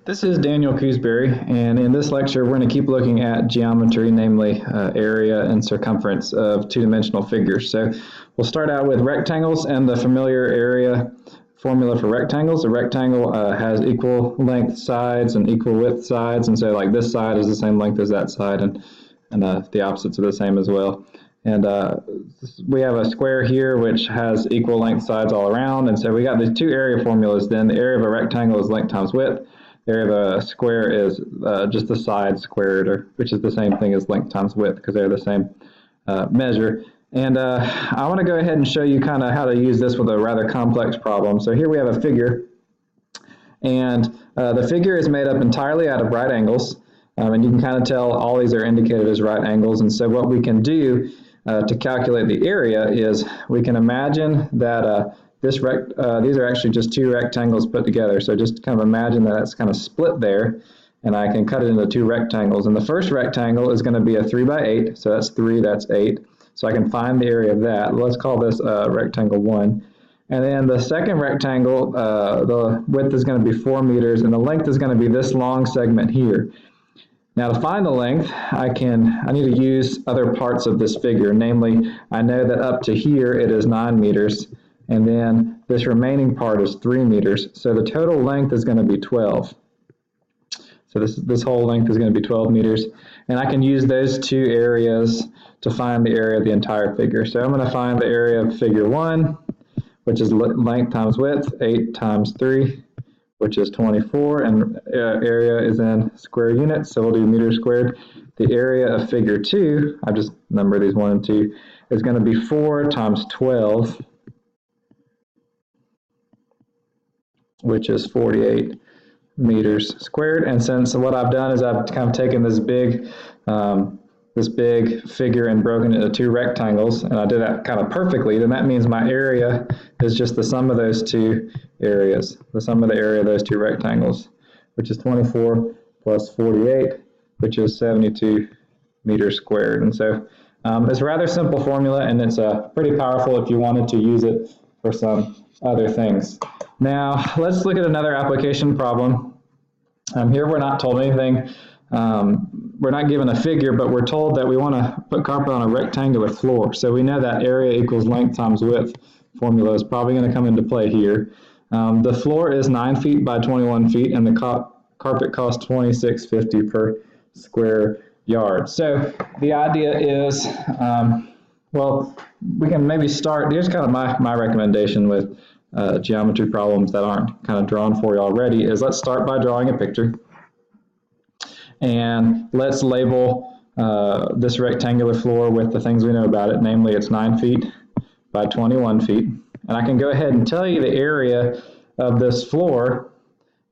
This is Daniel Coosbury, and in this lecture we're going to keep looking at geometry, namely area and circumference of two-dimensional figures. So we'll start out with rectangles and the familiar area formula for rectangles. A rectangle has equal length sides and equal width sides, and so like this side is the same length as that side, and the opposites are the same as well. And we have a square here which has equal length sides all around, and so we got these two area formulas. Then the area of a rectangle is length times width. The area of a square is just the side squared, which is the same thing as length times width because they're the same measure. And I want to go ahead and show you kind of how to use this with a rather complex problem. So here we have a figure, and the figure is made up entirely out of right angles, and you can kind of tell all these are indicated as right angles. And so what we can do to calculate the area is we can imagine that these are actually just two rectangles put together. So just kind of imagine that it's kind of split there, and I can cut it into two rectangles. And the first rectangle is going to be a 3 by 8, so that's 3, that's 8. So I can find the area of that. Let's call this rectangle 1. And then the second rectangle, the width is going to be 4 meters, and the length is going to be this long segment here. Now to find the length, I need to use other parts of this figure. Namely, I know that up to here it is 9 meters, and then this remaining part is 3 meters. So the total length is going to be 12. So this whole length is going to be 12 meters. And I can use those two areas to find the area of the entire figure. So I'm going to find the area of figure 1, which is length times width, 8 times 3, which is 24, and area is in square units, so we'll do meters squared. The area of figure 2, I just number these 1 and 2, is going to be 4 times 12, which is 48 meters squared. And since what I've done is I've kind of taken this big figure and broken it into two rectangles, and I did that kind of perfectly, then that means my area is just the sum of those two areas, the sum of the area of those two rectangles, which is 24 plus 48, which is 72 meters squared. And so it's a rather simple formula, and it's pretty powerful if you wanted to use it for some other things. Now let's look at another application problem. Here we're not told anything. We're not given a figure, but we're told that we want to put carpet on a rectangular floor. So we know that area equals length times width formula is probably going to come into play here. The floor is 9 feet by 21 feet, and the carpet costs $26.50 per square yard. So the idea is, well, we can maybe start. Here's kind of my recommendation with geometry problems that aren't kind of drawn for you already, is let's start by drawing a picture. And let's label this rectangular floor with the things we know about it, namely it's 9 feet by 21 feet. And I can go ahead and tell you the area of this floor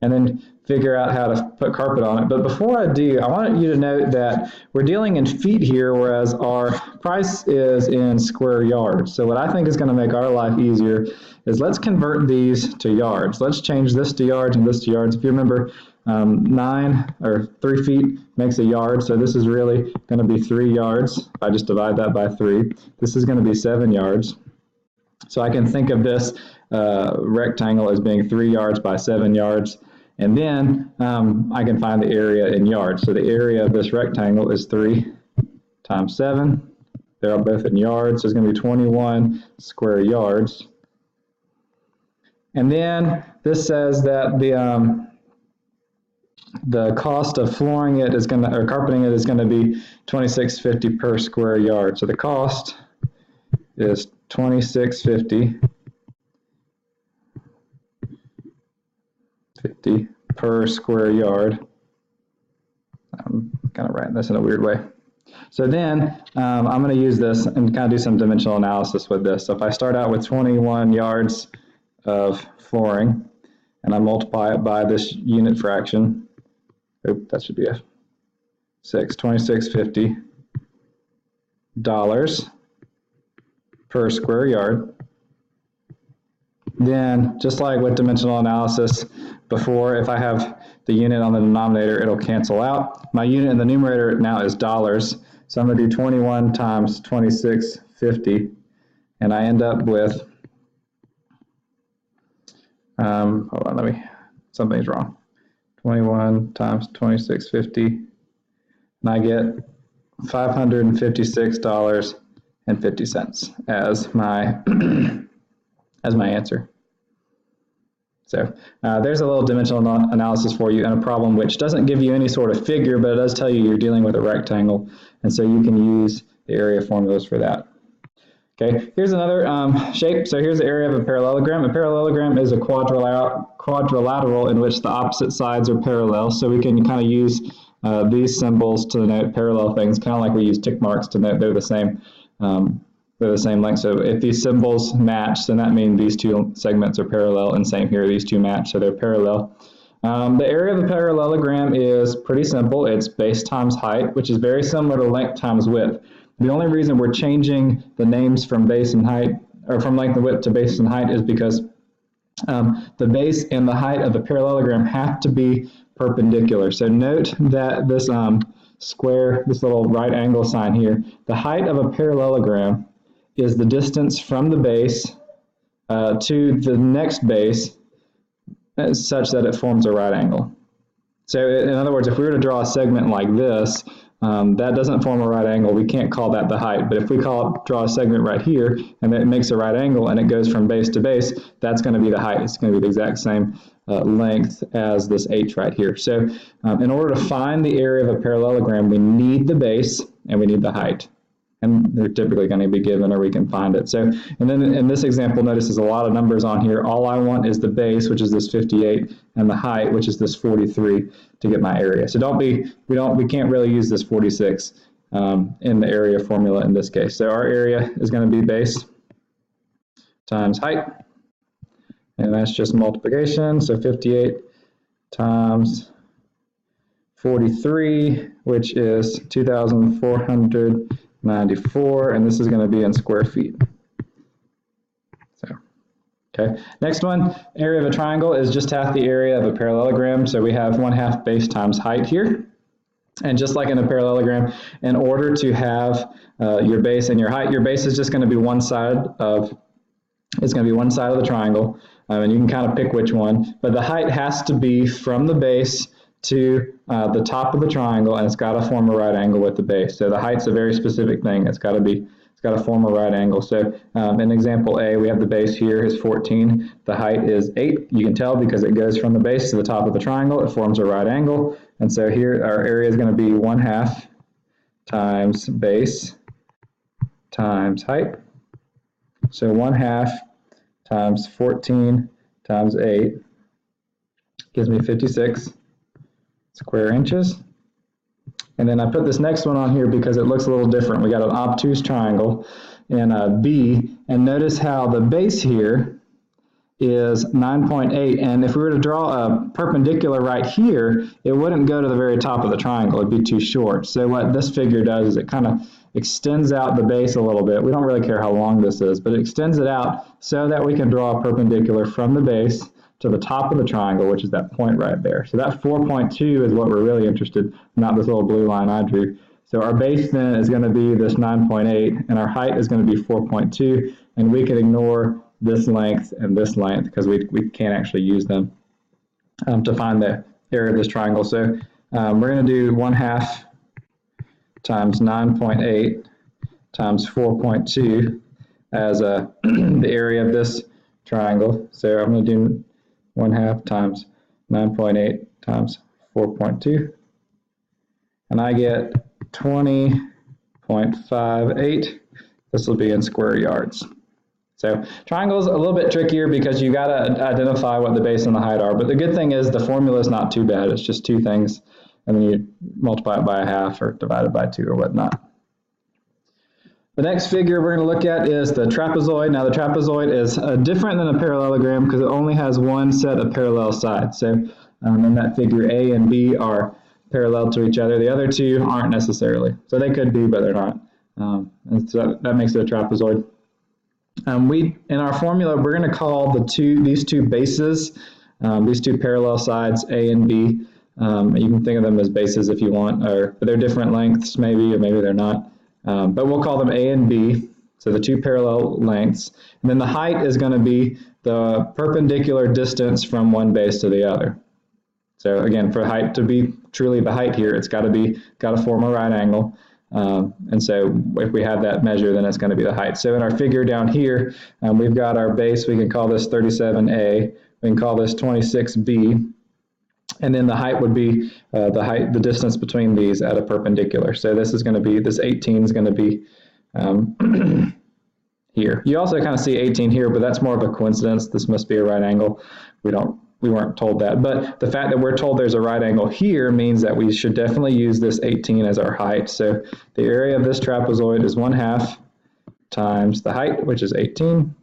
and then figure out how to put carpet on it. But before I do, I want you to note that we're dealing in feet here, whereas our price is in square yards. So what I think is going to make our life easier is let's convert these to yards. Let's change this to yards and this to yards. If you remember, 3 feet makes a yard, so this is really going to be 3 yards. If I just divide that by 3, this is going to be 7 yards. So I can think of this rectangle as being 3 yards by 7 yards, and then I can find the area in yards. So the area of this rectangle is 3 times 7. They're both in yards, so it's going to be 21 square yards. And then this says that the cost of flooring it is going to, or carpeting it is going to be $26.50 per square yard. So the cost is $26.50 per square yard. I'm kind of writing this in a weird way. So then I'm going to use this and kind of do some dimensional analysis with this. So if I start out with 21 yards of flooring and I multiply it by this unit fraction, that should be a 6, $26.50 per square yard. Then, just like with dimensional analysis before, if I have the unit on the denominator, it'll cancel out. My unit in the numerator now is dollars, so I'm going to do 21 times $26.50, and I end up with, hold on, something's wrong. 21 times 2650, and I get $556.50 as my as my answer. So there's a little dimensional analysis for you and a problem which doesn't give you any sort of figure, but it does tell you you're dealing with a rectangle, and so you can use the area formulas for that. Okay, here's another shape. So here's the area of a parallelogram. A parallelogram is a quadrilateral in which the opposite sides are parallel, so we can kind of use these symbols to denote parallel things, kind of like we use tick marks to note they're the same length. So if these symbols match, then that means these two segments are parallel, and same here, these two match, so they're parallel. The area of a parallelogram is pretty simple. It's base times height, which is very similar to length times width. The only reason we're changing the names from base and height, or from length and width to base and height, is because the base and the height of the parallelogram have to be perpendicular. So note that this square, this little right angle sign here, the height of a parallelogram is the distance from the base to the next base such that it forms a right angle. So in other words, if we were to draw a segment like this, that doesn't form a right angle. We can't call that the height. But if we draw a segment right here, and it makes a right angle, and it goes from base to base, that's going to be the height. It's going to be the exact same length as this h right here. So in order to find the area of a parallelogram, we need the base and we need the height. And they're typically going to be given, or we can find it. So, and then in this example, notice there's a lot of numbers on here. All I want is the base, which is this 58, and the height, which is this 43, to get my area. So we can't really use this 46 in the area formula in this case. So our area is going to be base times height, and that's just multiplication. So 58 times 43, which is 2,494, and this is going to be in square feet. So, okay. Next one, area of a triangle is just half the area of a parallelogram. So we have 1/2 base times height here. And just like in a parallelogram, in order to have your base and your height, your base is just going to be one side of the triangle, and you can kind of pick which one. But the height has to be from the base to the top of the triangle, and it's got to form a right angle with the base. So the height's a very specific thing. It's got to form a right angle. So in example A, we have the base here is 14. The height is 8. You can tell because it goes from the base to the top of the triangle. It forms a right angle. And so here our area is going to be 1/2 times base times height. So 1/2 times 14 times 8 gives me 56 square inches. And then I put this next one on here because it looks a little different. We got an obtuse triangle in B, and notice how the base here is 9.8, and if we were to draw a perpendicular right here, it wouldn't go to the very top of the triangle. It'd be too short. So what this figure does is it kind of extends out the base a little bit. We don't really care how long this is, but it extends it out so that we can draw a perpendicular from the base to the top of the triangle, which is that point right there. So that 4.2 is what we're really interested in, not this little blue line I drew. So our base then is going to be this 9.8, and our height is going to be 4.2, and we can ignore this length and this length because we can't actually use them to find the area of this triangle. So we're going to do 1/2 times 9.8 times 4.2 as the area of this triangle. So I'm going to do 1/2 times 9.8 times 4.2, and I get 20.58. This will be in square yards. So triangles a little bit trickier because you got to identify what the base and the height are, but the good thing is the formula is not too bad. It's just two things, and then you multiply it by 1/2 or divide it by 2 or whatnot. The next figure we're going to look at is the trapezoid. Now the trapezoid is different than a parallelogram because it only has one set of parallel sides. So in that figure, A and B are parallel to each other. The other two aren't necessarily. So they could be, but they're not. And so that makes it a trapezoid. In our formula, we're going to call these two bases, these two parallel sides, A and B. You can think of them as bases if you want, but they're different lengths maybe, or maybe they're not. But we'll call them A and B, so the two parallel lengths. And then the height is going to be the perpendicular distance from one base to the other. So again, for height to be truly the height here, it's got to form a right angle. And so if we have that measure, then it's going to be the height. So in our figure down here, we've got our base. We can call this 37A. We can call this 26B. And then the height would be the distance between these at a perpendicular. So this is going to be, this 18 is going to be here. You also kind of see 18 here, but that's more of a coincidence. This must be a right angle. We weren't told that. But the fact that we're told there's a right angle here means that we should definitely use this 18 as our height. So the area of this trapezoid is 1/2 times the height, which is 18,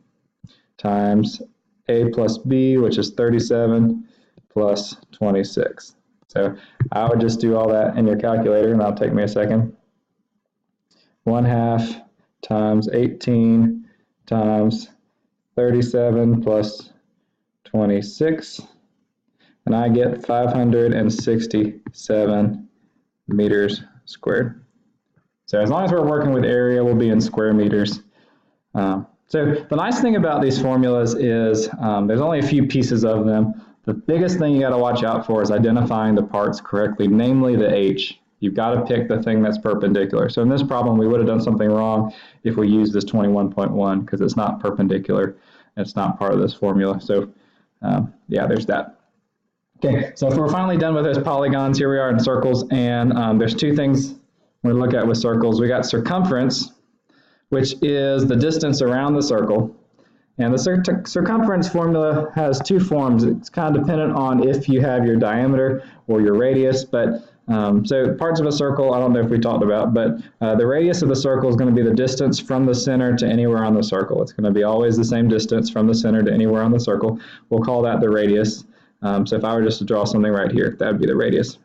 times A plus B, which is 37, plus 26. So I would just do all that in your calculator, and that'll take me a second. 1/2 times 18 times 37 plus 26, and I get 567 meters squared. So as long as we're working with area, we'll be in square meters. So the nice thing about these formulas is there's only a few pieces of them. The biggest thing you got to watch out for is identifying the parts correctly, namely the H. You've got to pick the thing that's perpendicular. So in this problem, we would have done something wrong if we used this 21.1 because it's not perpendicular. It's not part of this formula. So yeah, there's that. Okay, so if we're finally done with those polygons, here we are in circles, and there's two things we're going to look at with circles. We got circumference, which is the distance around the circle. And the circumference formula has two forms. It's kind of dependent on if you have your diameter or your radius, but so parts of a circle, I don't know if we talked about, but the radius of the circle is going to be the distance from the center to anywhere on the circle. It's going to be always the same distance from the center to anywhere on the circle. We'll call that the radius. So if I were just to draw something right here, that would be the radius.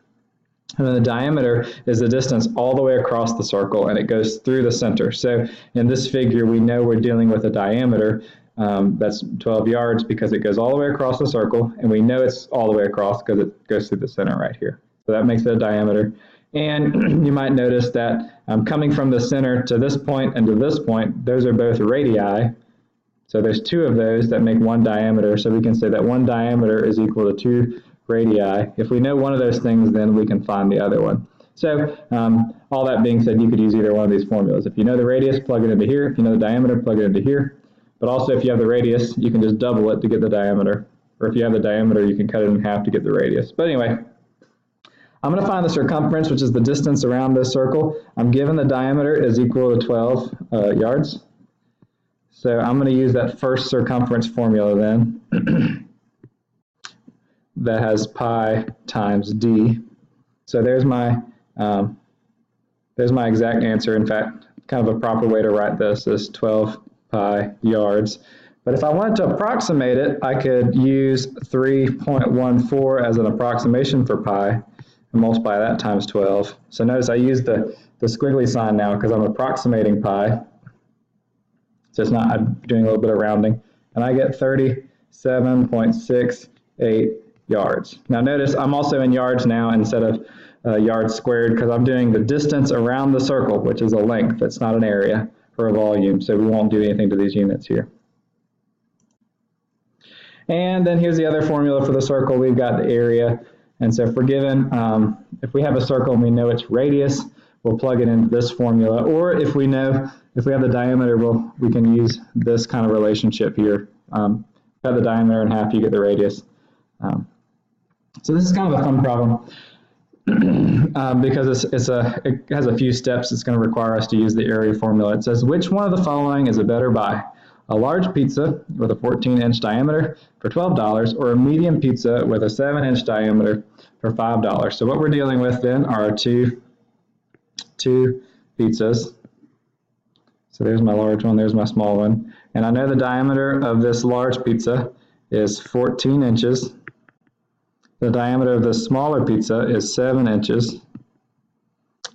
And then the diameter is the distance all the way across the circle, and it goes through the center. So in this figure, we know we're dealing with a diameter that's 12 yards because it goes all the way across the circle, and we know it's all the way across because it goes through the center right here. So that makes it a diameter. And you might notice that coming from the center to this point and to this point, those are both radii. So there's two of those that make one diameter. So we can say that one diameter is equal to 2 radii. If we know one of those things, then we can find the other one. So all that being said, you could use either one of these formulas. If you know the radius, plug it into here. If you know the diameter, plug it into here. But also if you have the radius, you can just double it to get the diameter. Or if you have the diameter, you can cut it in half to get the radius. But anyway, I'm going to find the circumference, which is the distance around this circle. I'm given the diameter is equal to 12 yards. So I'm going to use that first circumference formula then. That has pi times d. So there's my exact answer. In fact, kind of a proper way to write this is 12 pi yards. But if I wanted to approximate it, I could use 3.14 as an approximation for pi and multiply that times 12. So notice I used the squiggly sign now because I'm approximating pi. So it's not, I'm doing a little bit of rounding. And I get 37.68 yards. Now notice I'm also in yards now instead of yards squared because I'm doing the distance around the circle, which is a length. It's not an area or a volume. So we won't do anything to these units here. And then here's the other formula for the circle. We've got the area. And so if we're given, if we have a circle and we know its radius, we'll plug it into this formula. Or if we know, if we have the diameter, we can use this kind of relationship here. Cut the diameter in half, you get the radius. So this is kind of a fun problem because it has a few steps. It's going to require us to use the area formula. It says, which one of the following is a better buy? A large pizza with a 14-inch diameter for $12 or a medium pizza with a 7-inch diameter for $5. So what we're dealing with then are two pizzas. So there's my large one, there's my small one. And I know the diameter of this large pizza is 14 inches. The diameter of this smaller pizza is 7 inches.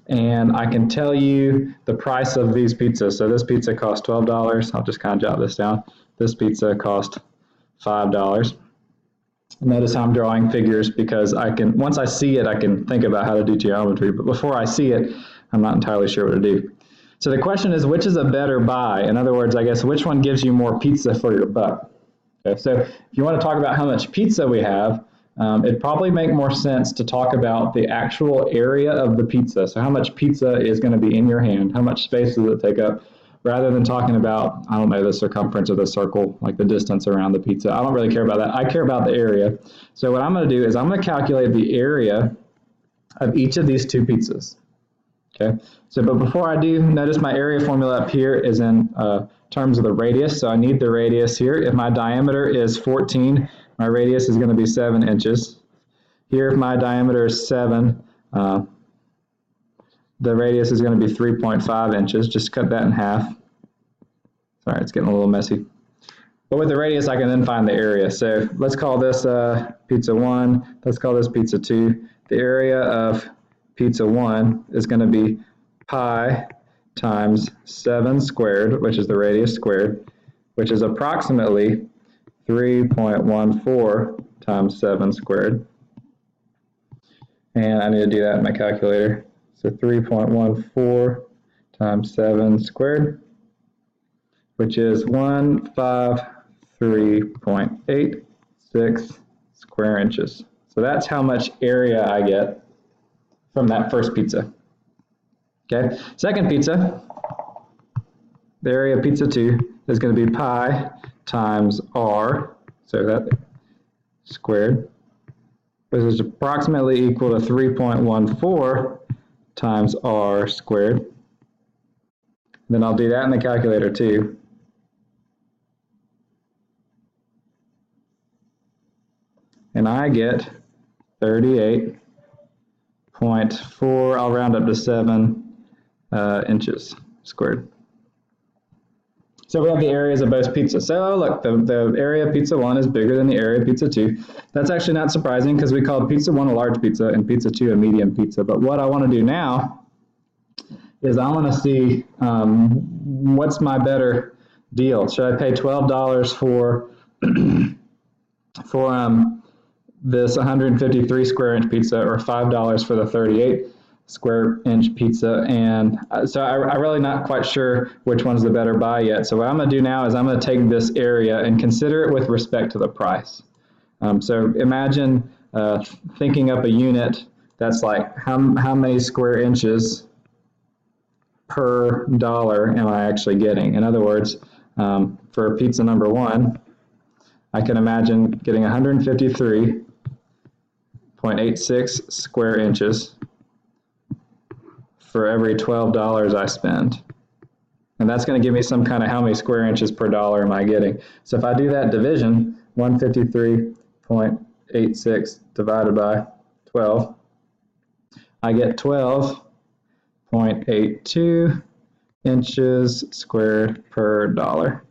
And I can tell you the price of these pizzas. So this pizza cost $12. I'll just kind of jot this down. This pizza cost $5. Notice how I'm drawing figures because I can, once I see it, I can think about how to do geometry. But before I see it, I'm not entirely sure what to do. So the question is, which is a better buy? In other words, I guess, which one gives you more pizza for your buck? Okay, so if you want to talk about how much pizza we have, it'd probably make more sense to talk about the actual area of the pizza. So how much pizza is going to be in your hand? How much space does it take up? Rather than talking about, I don't know, the circumference of the circle, like the distance around the pizza. I don't really care about that. I care about the area. So what I'm going to do is I'm going to calculate the area of each of these two pizzas. Okay, so but before I do, notice my area formula up here is in terms of the radius. So I need the radius here. If my diameter is 14, my radius is going to be 7 inches. Here, if my diameter is 7, the radius is going to be 3.5 inches. Just cut that in half. Sorry, it's getting a little messy. But with the radius, I can then find the area. So let's call this pizza 1. Let's call this pizza 2. The area of pizza 1 is going to be pi times 7 squared, which is the radius squared, which is approximately 3.14 times 7 squared. And I need to do that in my calculator. So 3.14 times 7 squared, which is 153.86 square inches. So that's how much area I get from that first pizza. Okay, second pizza, the area of pizza 2 is going to be pi times r, so that squared, which is approximately equal to 3.14 times r squared. Then I'll do that in the calculator too. And I get 38.4, I'll round up to 7 inches squared. So we have the areas of both pizzas. So look, the area of pizza 1 is bigger than the area of pizza 2. That's actually not surprising because we called pizza 1 a large pizza and pizza 2 a medium pizza. But what I want to do now is I want to see what's my better deal. Should I pay $12 for this 153 square inch pizza or $5 for the 38 square inch pizza? And so I'm really not quite sure which one's the better buy yet. So what I'm going to do now is I'm going to take this area and consider it with respect to the price. So imagine thinking up a unit that's like how many square inches per dollar am I actually getting? In other words, for pizza number 1, I can imagine getting 153.86 square inches for every $12 I spend. And that's going to give me some kind of how many square inches per dollar am I getting. So if I do that division, 153.86 divided by 12, I get 12.82 inches squared per dollar.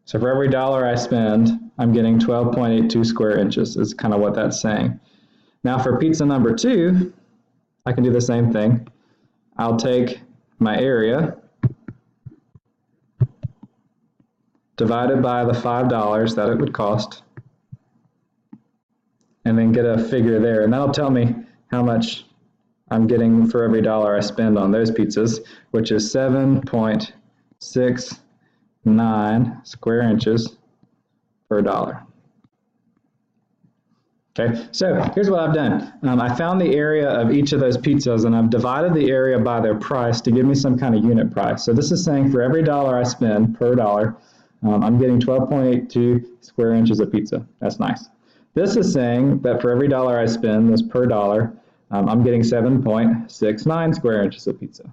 So for every dollar I spend, I'm getting 12.82 square inches is kind of what that's saying. Now for pizza number 2, I can do the same thing. I'll take my area divided by the $5 that it would cost, and then get a figure there. And that'll tell me how much I'm getting for every dollar I spend on those pizzas, which is 7.69 square inches per dollar. Okay, so here's what I've done. I found the area of each of those pizzas and I've divided the area by their price to give me some kind of unit price. So this is saying for every dollar I spend per dollar, I'm getting 12.82 square inches of pizza. That's nice. This is saying that for every dollar I spend, this per dollar, I'm getting 7.69 square inches of pizza.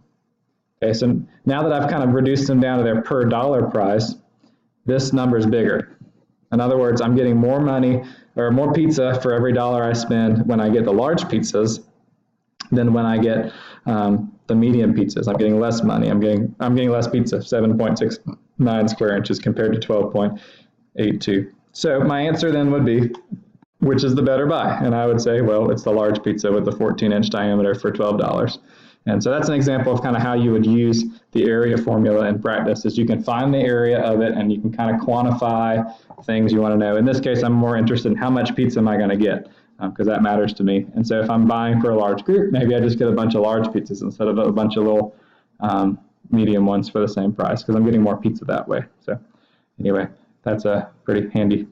Okay, so now that I've kind of reduced them down to their per dollar price, this number is bigger. In other words, I'm getting more money or more pizza for every dollar I spend when I get the large pizzas than when I get the medium pizzas. I'm getting less money. I'm getting less pizza, 7.69 square inches compared to 12.82. So my answer then would be, which is the better buy? And I would say, well, it's the large pizza with the 14-inch diameter for $12. And so that's an example of kind of how you would use the area formula in practice, is you can find the area of it and you can kind of quantify things you want to know. In this case, I'm more interested in how much pizza am I going to get, because that matters to me. And so if I'm buying for a large group, maybe I just get a bunch of large pizzas instead of a bunch of little medium ones for the same price, because I'm getting more pizza that way. So anyway, that's a pretty handy